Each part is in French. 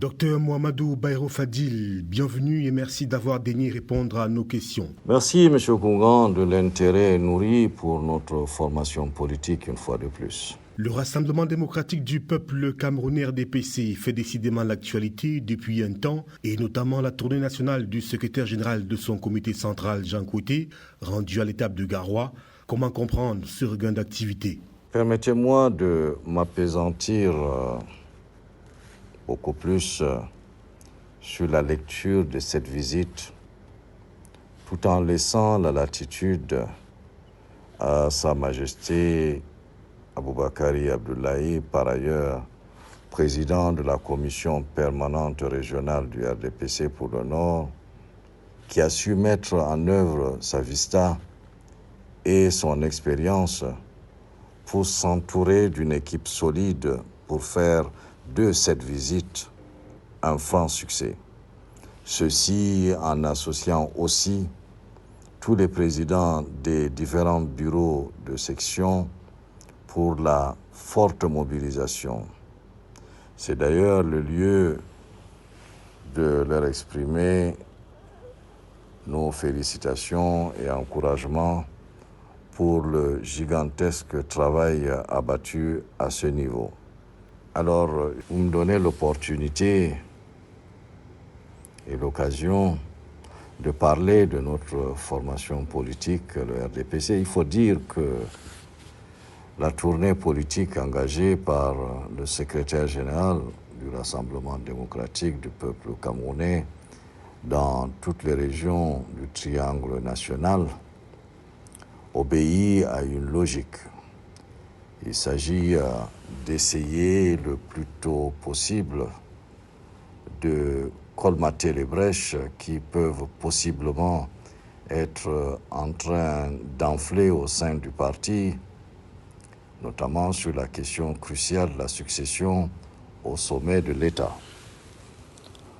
Docteur Mohamedou Bayrou Fadil, bienvenue et merci d'avoir daigné répondre à nos questions. Merci, M. Koungan, de l'intérêt nourri pour notre formation politique une fois de plus. Le Rassemblement démocratique du peuple camerounais RDPC fait décidément l'actualité depuis un temps, et notamment la tournée nationale du secrétaire général de son comité central, Jean Kouté, rendu à l'étape de Garoua. Comment comprendre ce regain d'activité? Permettez-moi de m'appesantir beaucoup plus sur la lecture de cette visite, tout en laissant la latitude à Sa Majesté Aboubakari Abdoulaye, par ailleurs président de la commission permanente régionale du RDPC pour le Nord, qui a su mettre en œuvre sa vista et son expérience pour s'entourer d'une équipe solide pour faire de cette visite un franc succès. Ceci en associant aussi tous les présidents des différents bureaux de section pour la forte mobilisation. C'est d'ailleurs le lieu de leur exprimer nos félicitations et encouragements pour le gigantesque travail abattu à ce niveau. Alors, vous me donnez l'opportunité et l'occasion de parler de notre formation politique, le RDPC. Il faut dire que la tournée politique engagée par le secrétaire général du Rassemblement démocratique du peuple camerounais dans toutes les régions du triangle national obéit à une logique. Il s'agit d'essayer le plus tôt possible de colmater les brèches qui peuvent possiblement être en train d'enfler au sein du parti, notamment sur la question cruciale de la succession au sommet de l'État.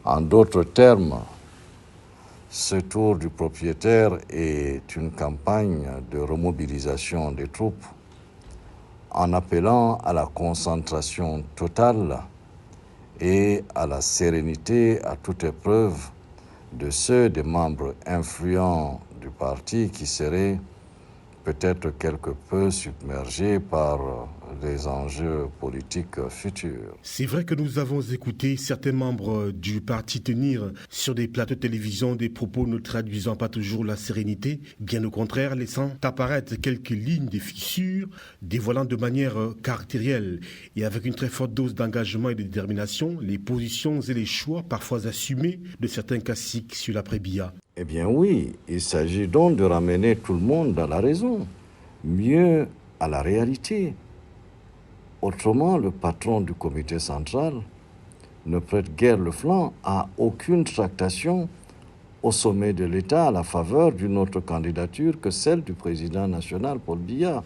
En d'autres termes, ce tour du propriétaire est une campagne de remobilisation des troupes en appelant à la concentration totale et à la sérénité à toute épreuve de ceux des membres influents du parti qui seraient peut-être quelque peu submergés par les enjeux politiques futurs. C'est vrai que nous avons écouté certains membres du parti tenir sur des plateaux de télévision des propos ne traduisant pas toujours la sérénité, bien au contraire laissant apparaître quelques lignes de fissures, dévoilant de manière caractérielle et avec une très forte dose d'engagement et de détermination les positions et les choix parfois assumés de certains caciques sur l'après-Bia. Eh bien oui, il s'agit donc de ramener tout le monde à la raison, mieux à la réalité. Autrement, le patron du comité central ne prête guère le flanc à aucune tractation au sommet de l'État à la faveur d'une autre candidature que celle du président national Paul Biya.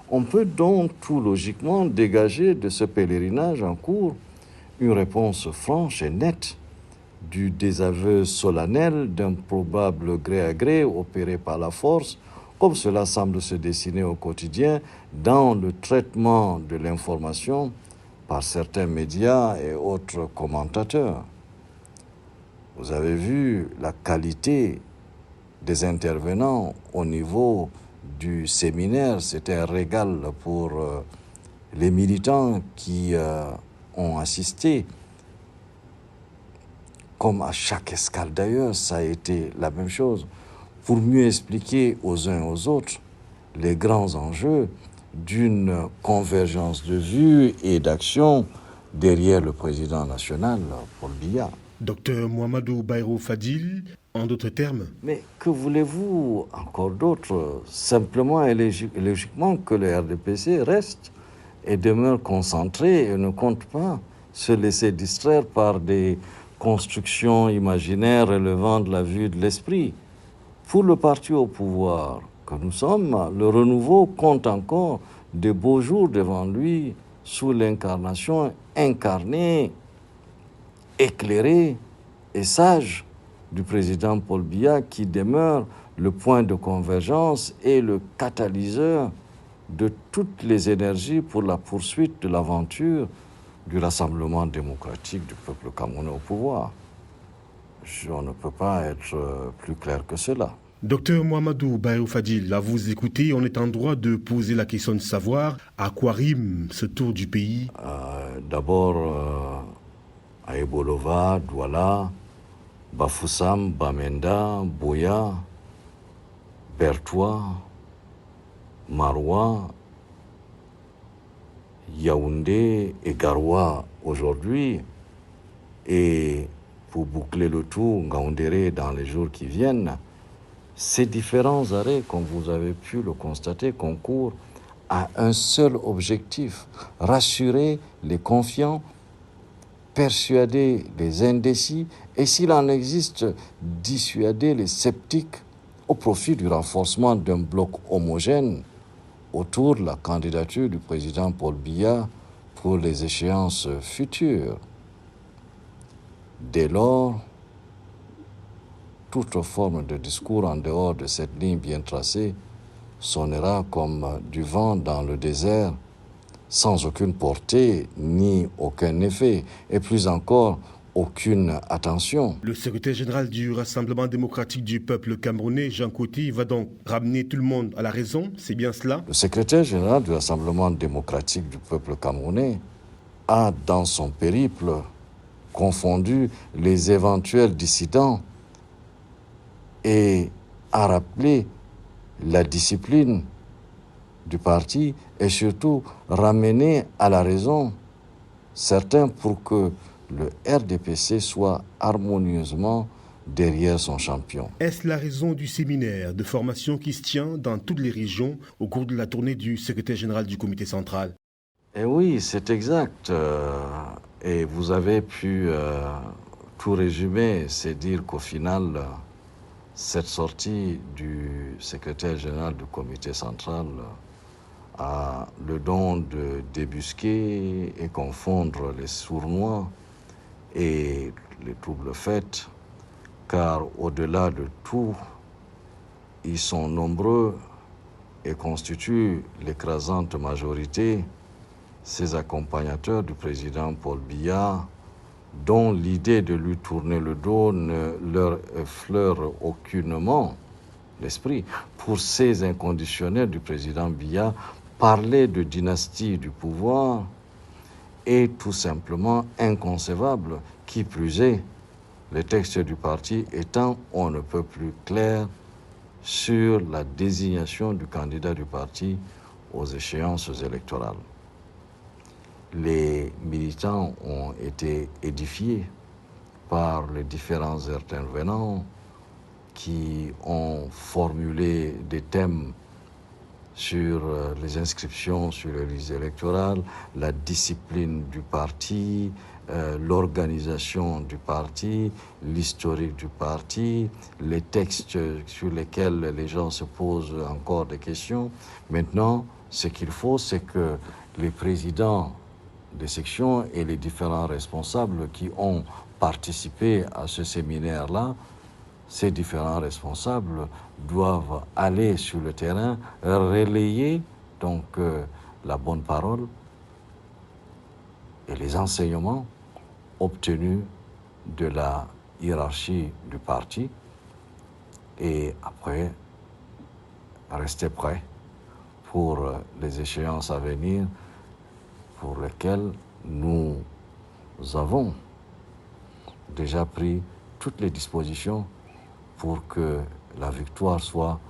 On peut donc tout logiquement dégager de ce pèlerinage en cours une réponse franche et nette du désaveu solennel d'un probable gré à gré opéré par la force, comme cela semble se dessiner au quotidien dans le traitement de l'information par certains médias et autres commentateurs. Vous avez vu la qualité des intervenants au niveau du séminaire, c'était un régal pour les militants qui ont assisté. Comme à chaque escale d'ailleurs, ça a été la même chose, pour mieux expliquer aux uns et aux autres les grands enjeux d'une convergence de vues et d'action derrière le président national, Paul Biya. Docteur Mohamedou Bayrou Fadil, en d'autres termes. Mais que voulez-vous encore d'autre? Simplement et logiquement que le RDPC reste et demeure concentré et ne compte pas se laisser distraire par des construction imaginaire relevant de la vue de l'esprit. Pour le parti au pouvoir que nous sommes, le renouveau compte encore de beaux jours devant lui sous l'incarnation incarnée, éclairée et sage du président Paul Biya qui demeure le point de convergence et le catalyseur de toutes les énergies pour la poursuite de l'aventure du Rassemblement démocratique du peuple camerounais au pouvoir. On ne peut pas être plus clair que cela. Docteur Mohamedou Bayrou Fadil, à vous écouter, on est en droit de poser la question de savoir à quoi rime ce tour du pays. D'abord, à Ebolova, Douala, Bafoussam, Bamenda, Boya, Bertois, Maroua, Yaoundé et Garoua aujourd'hui. Et pour boucler le tout, Ngaoundéré dans les jours qui viennent. Ces différents arrêts, comme vous avez pu le constater, concourent à un seul objectif: rassurer les confiants, persuader les indécis et, s'il en existe, dissuader les sceptiques au profit du renforcement d'un bloc homogène autour de la candidature du président Paul Biya pour les échéances futures. Dès lors, toute forme de discours en dehors de cette ligne bien tracée sonnera comme du vent dans le désert, sans aucune portée ni aucun effet, et plus encore, aucune attention. Le secrétaire général du Rassemblement démocratique du peuple camerounais, Jean Coty, va donc ramener tout le monde à la raison, c'est bien cela? Le secrétaire général du Rassemblement démocratique du peuple camerounais a, dans son périple, confondu les éventuels dissidents et a rappelé la discipline du parti et surtout ramené à la raison certains pour que le RDPC soit harmonieusement derrière son champion. Est-ce la raison du séminaire de formation qui se tient dans toutes les régions au cours de la tournée du secrétaire général du comité central? Eh oui, c'est exact. Et vous avez pu tout résumer, c'est dire qu'au final, cette sortie du secrétaire général du comité central a le don de débusquer et confondre les sournois et les troubles faits, car au-delà de tout, ils sont nombreux et constituent l'écrasante majorité, ces accompagnateurs du président Paul Biya, dont l'idée de lui tourner le dos ne leur effleure aucunement l'esprit. Pour ces inconditionnels du président Biya, parler de dynastie du pouvoir est tout simplement inconcevable. Qui plus est, les textes du parti étant on ne peut plus clair sur la désignation du candidat du parti aux échéances électorales. Les militants ont été édifiés par les différents intervenants qui ont formulé des thèmes sur les inscriptions sur les listes électorales, la discipline du parti, l'organisation du parti, l'historique du parti, les textes sur lesquels les gens se posent encore des questions. Maintenant, ce qu'il faut, c'est que les présidents des sections et les différents responsables qui ont participé à ce séminaire-là, ces différents responsables doivent aller sur le terrain, relayer donc la bonne parole et les enseignements obtenus de la hiérarchie du parti et après rester prêt pour les échéances à venir pour lesquelles nous avons déjà pris toutes les dispositions pour que la victoire soit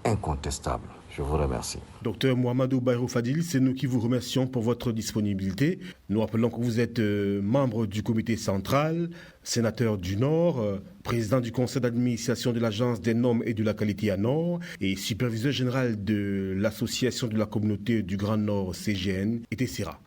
incontestable. Je vous remercie. Docteur Mohamedou Bayrou Fadil, c'est nous qui vous remercions pour votre disponibilité. Nous rappelons que vous êtes membre du comité central, sénateur du Nord, président du conseil d'administration de l'Agence des normes et de la qualité à Nord et superviseur général de l'association de la communauté du Grand Nord CGN et TECERA.